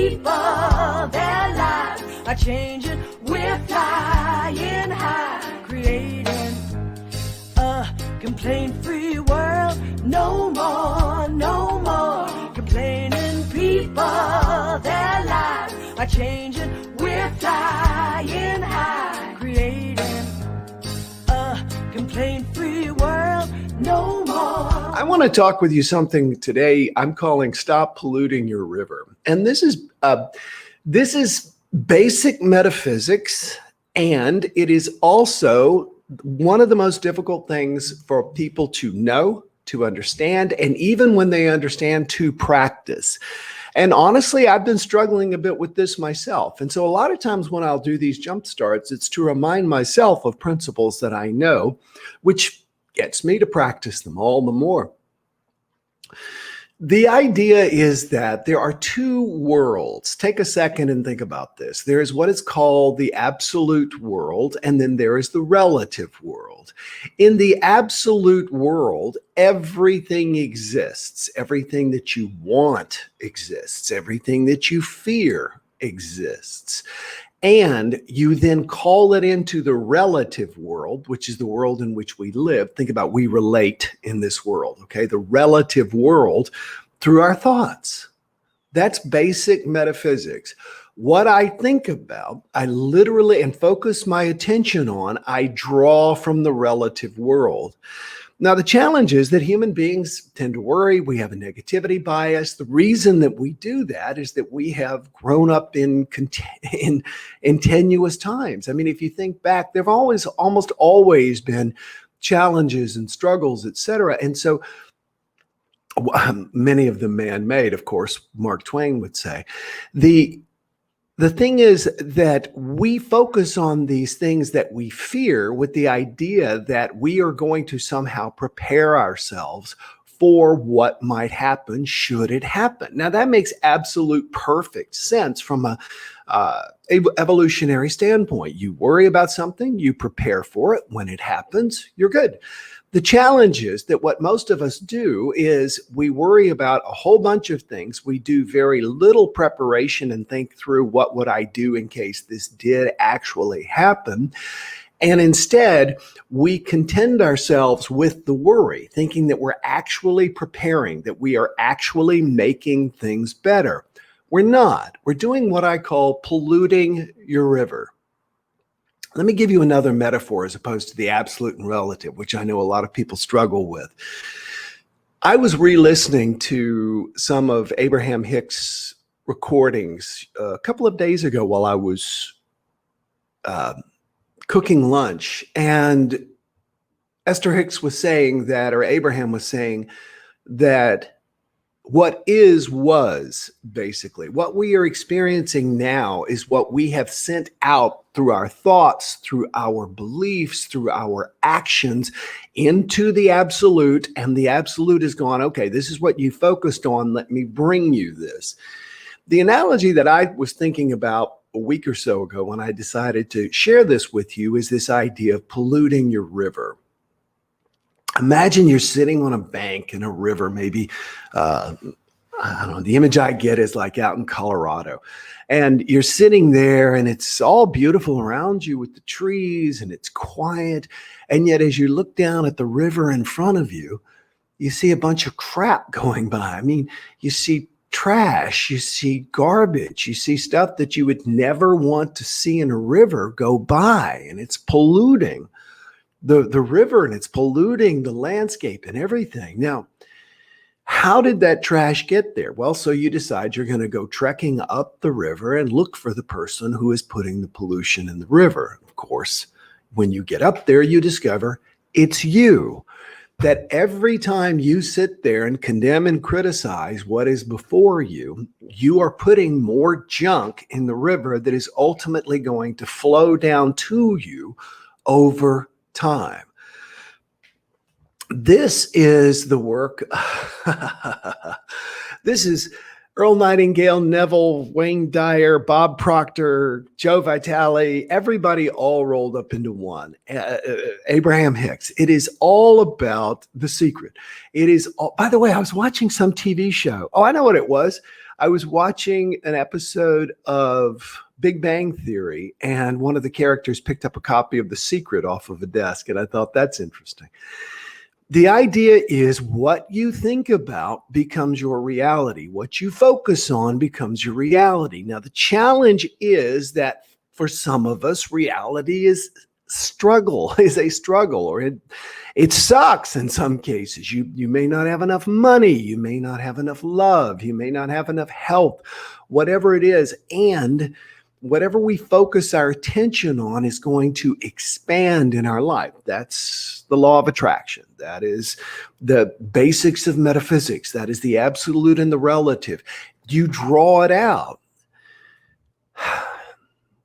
people, their lives are changing. We're flying high, creating a complaint-free world. No more complaining. People, their lives are changing. We're flying high, creating a complaint-free world. No more. I want to talk with you something today I'm calling Stop Polluting Your River. And this is basic metaphysics, and it is also one of the most difficult things for people to know, to understand, and even when they understand, to practice. And honestly, I've been struggling a bit with this myself. And so a lot of times when I'll do these jump starts, it's to remind myself of principles that I know, which gets me to practice them all the more. The idea is that there are two worlds. Take a second and think about this. There is what is called the absolute world, and then there is the relative world. In the absolute world, everything exists. Everything that you want exists. Everything that you fear exists. And you then call it into the relative world, which is the world in which we live. Think about we relate in this world, okay? The relative world through our thoughts. That's basic metaphysics. What I think about, I literally and focus my attention on, I draw from the relative world. Now, the challenge is that human beings tend to worry. We have a negativity bias. The reason that we do that is that we have grown up in tenuous times. I mean, if you think back, there have almost always been challenges and struggles, et cetera. And so many of them man-made, of course, Mark Twain would say. The thing is that we focus on these things that we fear with the idea that we are going to somehow prepare ourselves for what might happen should it happen. Now, that makes absolute perfect sense from a evolutionary standpoint. You worry about something, you prepare for it. When it happens, you're good. The challenge is that what most of us do is we worry about a whole bunch of things. We do very little preparation and think through what would I do in case this did actually happen. And instead, we contend ourselves with the worry, thinking that we're actually preparing, that we are actually making things better. We're not. We're doing what I call polluting your river. Let me give you another metaphor as opposed to the absolute and relative, which I know a lot of people struggle with. I was re-listening to some of Abraham Hicks' recordings a couple of days ago while I was cooking lunch. And Esther Hicks was saying that, or Abraham was saying that what is was, basically. What we are experiencing now is what we have sent out through our thoughts, through our beliefs, through our actions into the absolute. And the absolute has gone, okay, this is what you focused on. Let me bring you this. The analogy that I was thinking about a week or so ago when I decided to share this with you is this idea of polluting your river. Imagine you're sitting on a bank in a river, maybe, I don't know, the image I get is like out in Colorado. And you're sitting there and it's all beautiful around you with the trees and it's quiet. And yet as you look down at the river in front of you, you see a bunch of crap going by. I mean, you see trash, you see garbage, you see stuff that you would never want to see in a river go by, and it's polluting the river, and it's polluting the landscape and everything. Now, how did that trash get there? Well, so you decide you're going to go trekking up the river and look for the person who is putting the pollution in the river. Of course, when you get up there, you discover it's you. That every time you sit there and condemn and criticize what is before you, you are putting more junk in the river that is ultimately going to flow down to you over time. This is the work. This is Earl Nightingale, Neville, Wayne Dyer, Bob Proctor, Joe Vitale, everybody all rolled up into one. Abraham Hicks. It is all about the secret. It is all, by the way, I was watching some TV show. Oh, I know what it was. I was watching an episode of Big Bang Theory, and one of the characters picked up a copy of The Secret off of a desk, and I thought that's interesting. The idea is what you think about becomes your reality. What you focus on becomes your reality. Now, the challenge is that for some of us, reality is a struggle, or it sucks in some cases. You may not have enough money. You may not have enough love. You may not have enough health, whatever it is. And whatever we focus our attention on is going to expand in our life. That's the law of attraction. That is the basics of metaphysics. That is the absolute and the relative. You draw it out.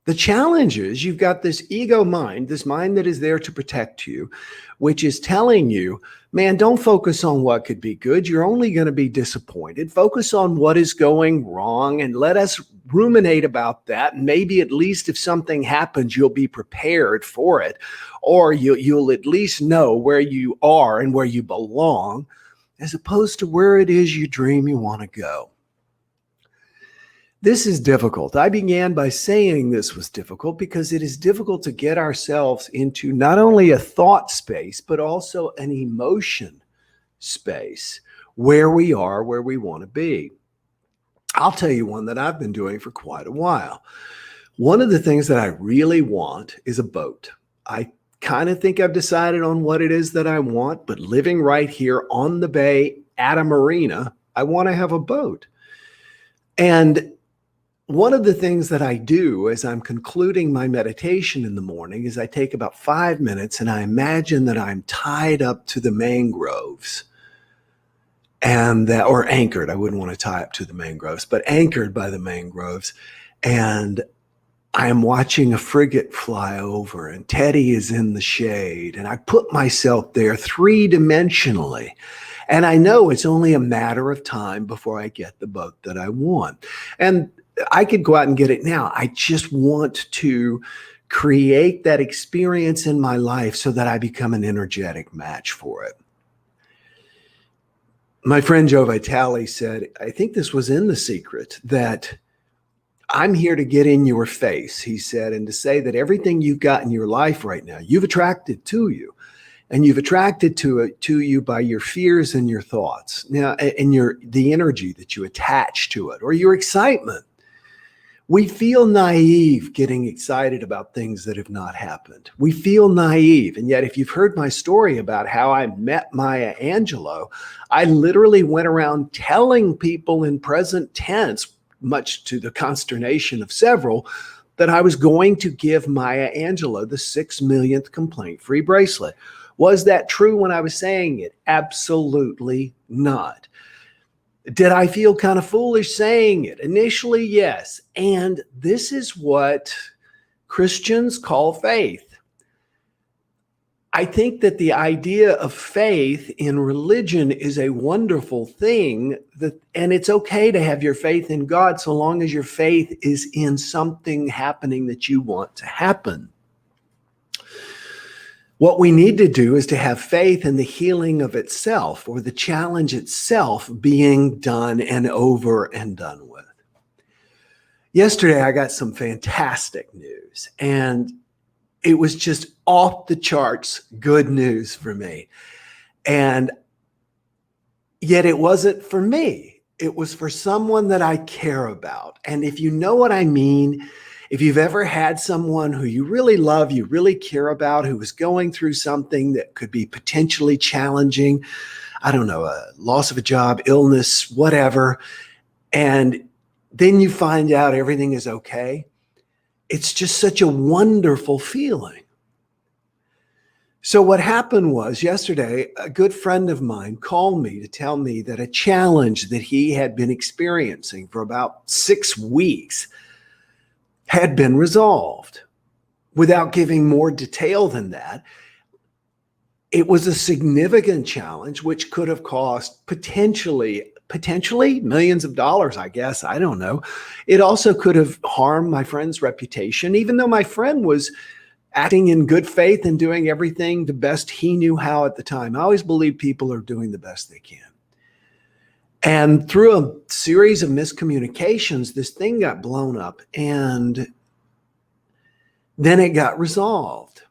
The challenge is you've got this ego mind, this mind that is there to protect you, which is telling you, man, don't focus on what could be good. You're only going to be disappointed. Focus on what is going wrong and let us ruminate about that. And maybe at least if something happens, you'll be prepared for it, or you'll at least know where you are and where you belong, as opposed to where it is you dream you want to go. This is difficult. I began by saying this was difficult because it is difficult to get ourselves into not only a thought space, but also an emotion space where we are, where we want to be. I'll tell you one that I've been doing for quite a while. One of the things that I really want is a boat. I kind of think I've decided on what it is that I want, but living right here on the bay at a marina, I want to have a boat. And one of the things that I do as I'm concluding my meditation in the morning is I take about 5 minutes and I imagine that I'm tied up to the mangroves, and that, or anchored. I wouldn't want to tie up to the mangroves, but anchored by the mangroves. And I am watching a frigate fly over, and Teddy is in the shade, and I put myself there three-dimensionally. And I know it's only a matter of time before I get the boat that I want. And I could go out and get it now. I just want to create that experience in my life so that I become an energetic match for it. My friend Joe Vitale said, I think this was in The Secret, that I'm here to get in your face, he said, and to say that everything you've got in your life right now, you've attracted to you. And you've attracted to you by your fears and your thoughts. Now, and the energy that you attach to it, or your excitement. We feel naive getting excited about things that have not happened. We feel naive. And yet, if you've heard my story about how I met Maya Angelou, I literally went around telling people in present tense, much to the consternation of several, that I was going to give Maya Angelou the 6 millionth complaint-free bracelet. Was that true when I was saying it? Absolutely not. Did I feel kind of foolish saying it? Initially, yes. And this is what Christians call faith. I think that the idea of faith in religion is a wonderful thing, and it's okay to have your faith in God so long as your faith is in something happening that you want to happen. What we need to do is to have faith in the healing of itself, or the challenge itself being done and over and done with. Yesterday, I got some fantastic news, and it was just off the charts good news for me. And yet it wasn't for me. It was for someone that I care about. And if you know what I mean, if you've ever had someone who you really love, you really care about, who is going through something that could be potentially challenging, I don't know, a loss of a job, illness, whatever, and then you find out everything is okay, it's just such a wonderful feeling. So what happened was yesterday, a good friend of mine called me to tell me that a challenge that he had been experiencing for about 6 weeks had been resolved. Without giving more detail than that, it was a significant challenge which could have cost potentially millions of dollars, I guess. I don't know. It also could have harmed my friend's reputation, even though my friend was acting in good faith and doing everything the best he knew how at the time. I always believe people are doing the best they can. And through a series of miscommunications, this thing got blown up, and then it got resolved.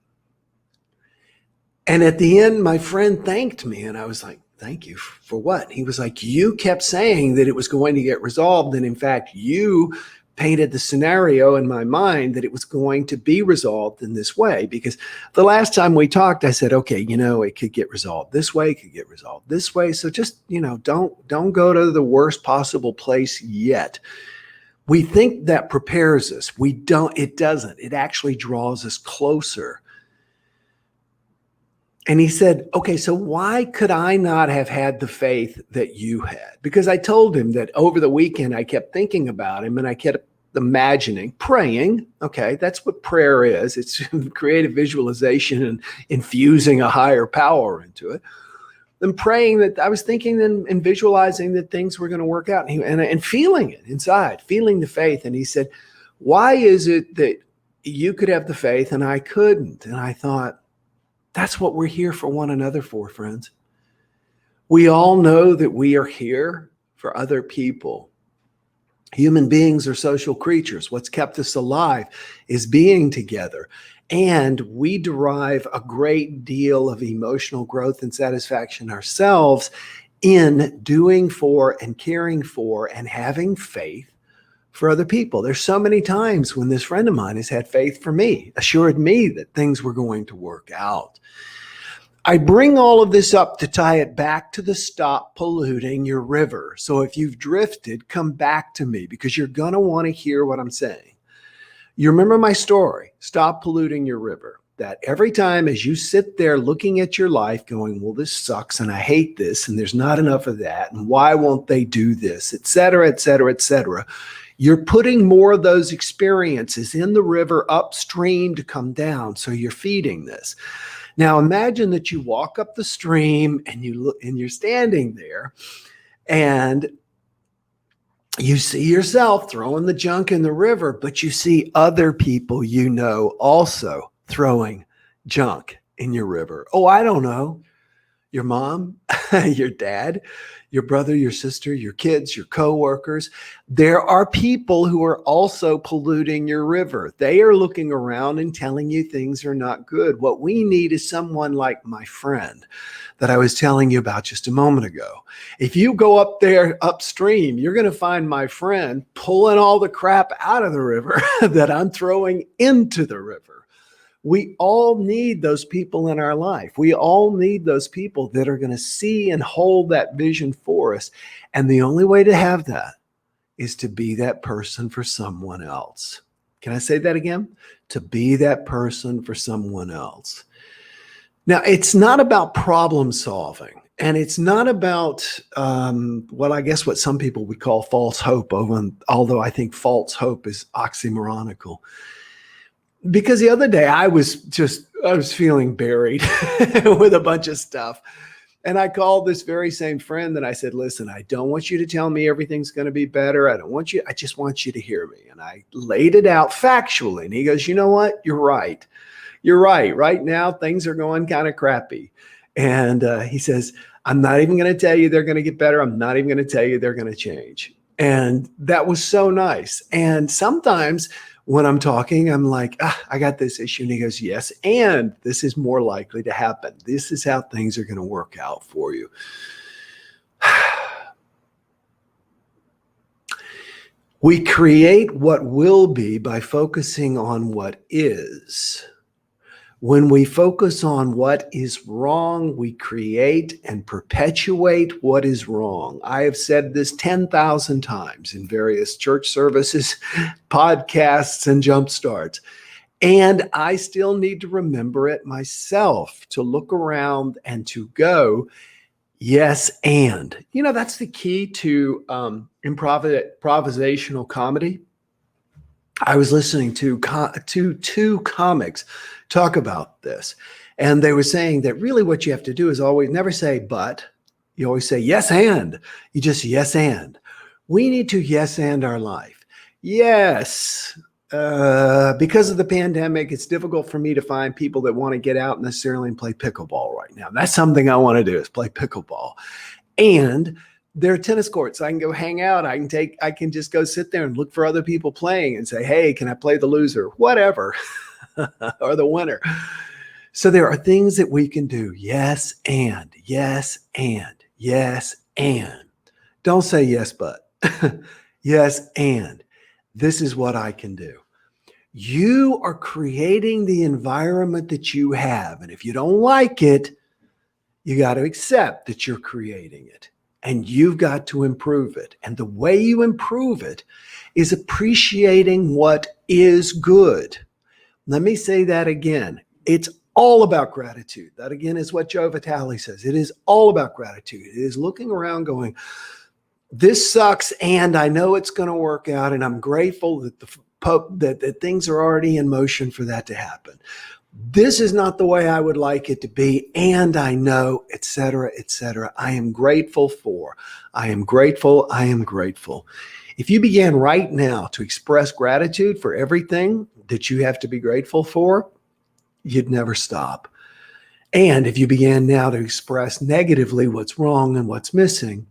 And at the end, my friend thanked me, and I was like, thank you for what? He was like, you kept saying that it was going to get resolved. And in fact, you painted the scenario in my mind that it was going to be resolved in this way. Because the last time we talked, I said, okay, it could get resolved this way, it could get resolved this way. So just, don't go to the worst possible place yet. We think that prepares us. It doesn't. It actually draws us closer. And he said, okay, so why could I not have had the faith that you had? Because I told him that over the weekend, I kept thinking about him and I kept imagining, praying. Okay, that's what prayer is. It's creative visualization and infusing a higher power into it. And praying that I was thinking and visualizing that things were going to work out and feeling it inside, feeling the faith. And he said, why is it that you could have the faith and I couldn't? And I thought, that's what we're here for one another for, friends. We all know that we are here for other people. Human beings are social creatures. What's kept us alive is being together. And we derive a great deal of emotional growth and satisfaction ourselves in doing for and caring for and having faith for other people. There's so many times when this friend of mine has had faith for me, assured me that things were going to work out. I bring all of this up to tie it back to the stop polluting your river. So if you've drifted, come back to me because you're going to want to hear what I'm saying. You remember my story, stop polluting your river. That every time as you sit there looking at your life going, well, this sucks and I hate this and there's not enough of that and why won't they do this, et cetera, et cetera, et cetera. You're putting more of those experiences in the river upstream to come down. So you're feeding this. Now imagine that you walk up the stream and you look and you're standing there and you see yourself throwing the junk in the river, but you see other people also throwing junk in your river. Oh, I don't know. Your mom, your dad, your brother, your sister, your kids, your coworkers. There are people who are also polluting your river. They are looking around and telling you things are not good. What we need is someone like my friend that I was telling you about just a moment ago. If you go up there upstream, you're going to find my friend pulling all the crap out of the river that I'm throwing into the river. We all need those people in our life. We all need those people that are going to see and hold that vision for us. And the only way to have that is to be that person for someone else. Can I say that again? To be that person for someone else. Now, it's not about problem solving. And it's not about what some people would call false hope, although I think false hope is oxymoronical. Because the other day I was feeling buried with a bunch of stuff. And I called this very same friend and I said, listen, I don't want you to tell me everything's going to be better. I just want you to hear me. And I laid it out factually. And he goes, you know what? You're right. You're right. Right now, things are going kind of crappy. And he says, I'm not even going to tell you they're going to get better. I'm not even going to tell you they're going to change. And that was so nice. And sometimes when I'm talking, I'm like, I got this issue. And he goes, yes, and this is more likely to happen. This is how things are going to work out for you. We create what will be by focusing on what is. When we focus on what is wrong, we create and perpetuate what is wrong. I have said this 10,000 times in various church services, podcasts, and Jumpstarts. And I still need to remember it myself, to look around and to go, yes, and. That's the key to improvisational comedy. I was listening to two comics talk about this, and they were saying that really what you have to do is always never say but. You always say yes and. You just yes and. We need to yes and our life. Yes, because of the pandemic, it's difficult for me to find people that want to get out necessarily and play pickleball right now. That's something I want to do, is play pickleball. And There are tennis courts. I can go hang out. I can just go sit there and look for other people playing and say, hey, can I play the loser? Whatever. Or the winner. So there are things that we can do. Yes, and yes, and yes, and. Don't say yes, but. Yes, and. This is what I can do. You are creating the environment that you have. And if you don't like it, you got to accept that you're creating it. And you've got to improve it. And the way you improve it is appreciating what is good. Let me say that again. It's all about gratitude. That again is what Joe Vitale says. It is all about gratitude. It is looking around going, this sucks and I know it's going to work out. And I'm grateful that that things are already in motion for that to happen. This is not the way I would like it to be. And I know, et cetera, et cetera. I am grateful for. I am grateful. I am grateful. If you began right now to express gratitude for everything that you have to be grateful for, you'd never stop. And if you began now to express negatively what's wrong and what's missing,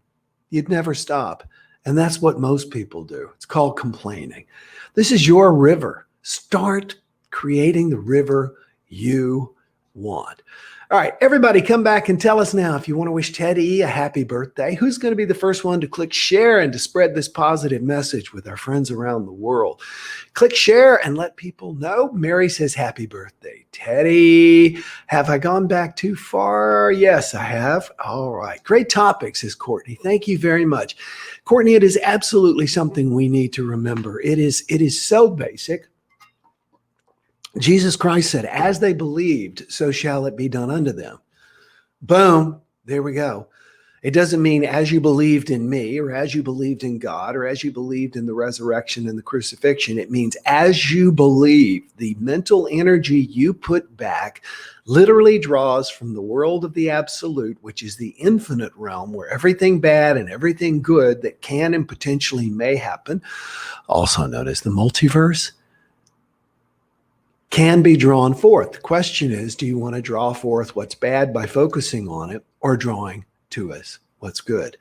you'd never stop. And that's what most people do. It's called complaining. This is your river. Start creating the river you want. All right, everybody come back and tell us now if you want to wish Teddy a happy birthday. Who's going to be the first one to click share and to spread this positive message with our friends around the world? Click share and let people know. Mary says happy birthday. Teddy, have I gone back too far? Yes, I have. All right. Great topic, says Courtney. Thank you very much. Courtney, it is absolutely something we need to remember. It is so basic. Jesus Christ said, as they believed, so shall it be done unto them. Boom. There we go. It doesn't mean as you believed in me or as you believed in God or as you believed in the resurrection and the crucifixion. It means as you believe, the mental energy you put back literally draws from the world of the absolute, which is the infinite realm where everything bad and everything good that can and potentially may happen, also known as the multiverse, can be drawn forth. The question is, do you want to draw forth what's bad by focusing on it or drawing to us what's good?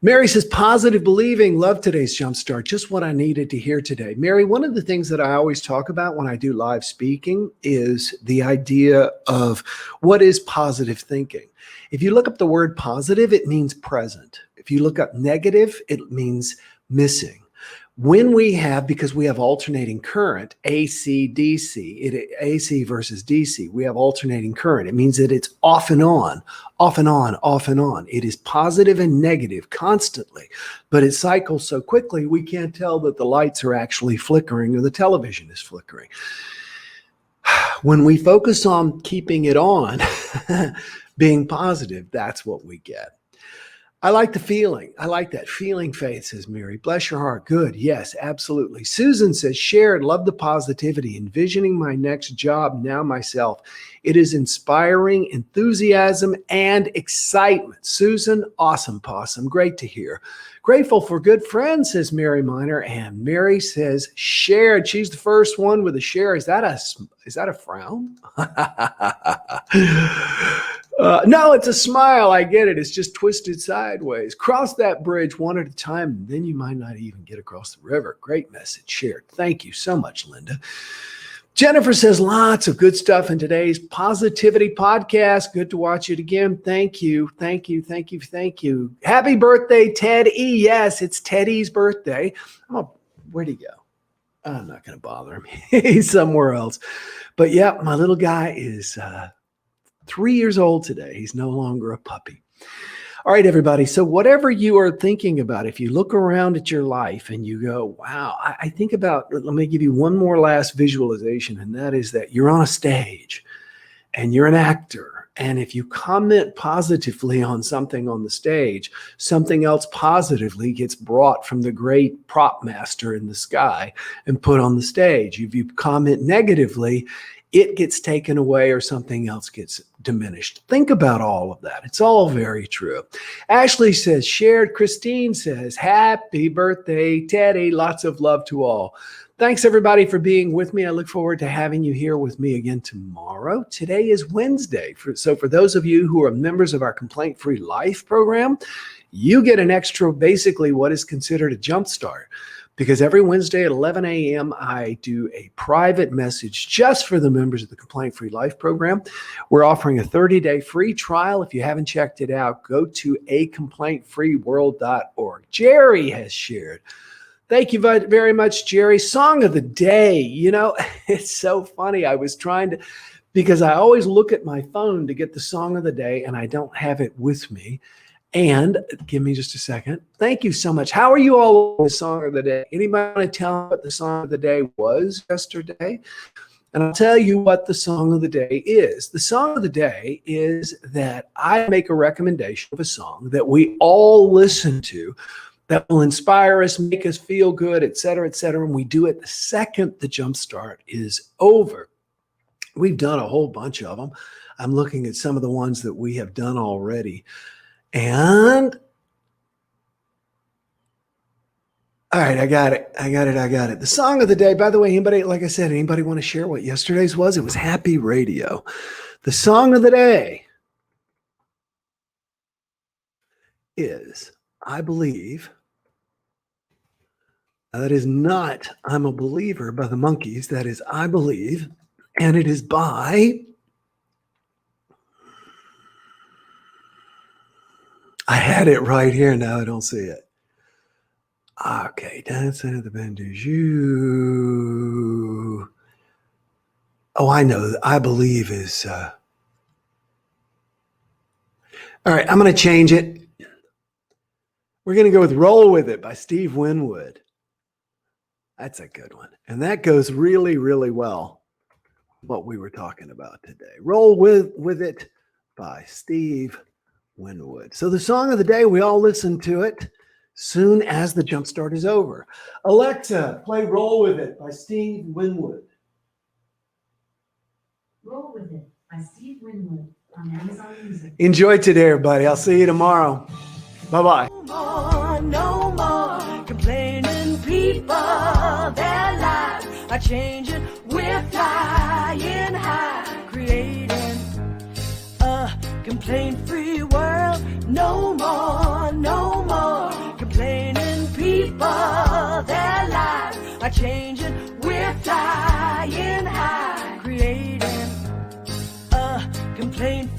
Mary says, positive believing. Love today's Jumpstart. Just what I needed to hear today. Mary, one of the things that I always talk about when I do live speaking is the idea of what is positive thinking. If you look up the word positive, it means present. If you look up negative, it means missing. When we have, because we have alternating current, AC, DC, AC versus DC, we have alternating current. It means that it's off and on, off and on, off and on. It is positive and negative constantly, but it cycles so quickly we can't tell that the lights are actually flickering or the television is flickering. When we focus on keeping it on, being positive, that's what we get. I like the feeling. I like that feeling, Faith, says Mary. Bless your heart. Good. Yes, absolutely. Susan says, shared, love the positivity, envisioning my next job now myself. It is inspiring enthusiasm and excitement. Susan, awesome possum. Great to hear. Grateful for good friends, says Mary Miner. And Mary says, shared. She's the first one with a share. Is that a frown? No, it's a smile. I get it. It's just twisted sideways. Cross that bridge one at a time, and then you might not even get across the river. Great message shared. Thank you so much, Linda. Jennifer says lots of good stuff in today's positivity podcast. Good to watch it again. Thank you. Thank you. Thank you. Thank you. Happy birthday, Ted E. Yes, it's Teddy's birthday. Where'd he go? I'm not going to bother him. He's somewhere else. But yeah, my little guy is 3 years old today. He's no longer a puppy. All right, everybody. So whatever you are thinking about, if you look around at your life and you go, wow, I think about, let me give you one more last visualization. And that is that you're on a stage and you're an actor. And if you comment positively on something on the stage, something else positively gets brought from the great prop master in the sky and put on the stage. If you comment negatively, it gets taken away or something else gets diminished. Think about all of that. It's all very true. Ashley says, shared. Christine says, happy birthday, Teddy. Lots of love to all. Thanks, everybody, for being with me. I look forward to having you here with me again tomorrow. Today is Wednesday. So for those of you who are members of our Complaint-Free Life program, you get an extra, basically what is considered a jumpstart. Because every Wednesday at 11 a.m., I do a private message just for the members of the Complaint Free Life program. We're offering a 30-day free trial. If you haven't checked it out, go to acomplaintfreeworld.org. Jerry has shared. Thank you very much, Jerry. Song of the day. You know, it's so funny. I was trying to, because I always look at my phone to get the song of the day, and I don't have it with me. And give me just a second. Thank you so much. How are you all on the song of the day? Anybody want to tell me what the song of the day was yesterday? And I'll tell you what the song of the day is. The song of the day is that I make a recommendation of a song that we all listen to that will inspire us, make us feel good, et cetera, and we do it the second the Jumpstart is over. We've done a whole bunch of them. I'm looking at some of the ones that we have done already. And all right, I got it. The song of the day, by the way, anybody, like I said, anybody want to share what yesterday's was? It was Happy Radio. The song of the day is, I Believe. That is not I'm a Believer by the Monkees. That is I Believe. And it is by, I had it right here. Now I don't see it. Okay. Dancing at the Bendeju. Oh, I know. I Believe is. All right. I'm going to change it. We're going to go with Roll With It by Steve Winwood. That's a good one. And that goes really, really well. What we were talking about today. Roll with It by Steve Winwood. So the song of the day, we all listen to it soon as the Jumpstart is over. Alexa, play Roll With It by Steve Winwood. Roll With It by Steve Winwood on Amazon Music. Enjoy today, everybody. I'll see you tomorrow. Bye-bye. No more complaining people. Their lives are changing. We're flying high, creating a complaint-free world. No more complaining people. Their lives are changing. We're flying high, creating a complaint-free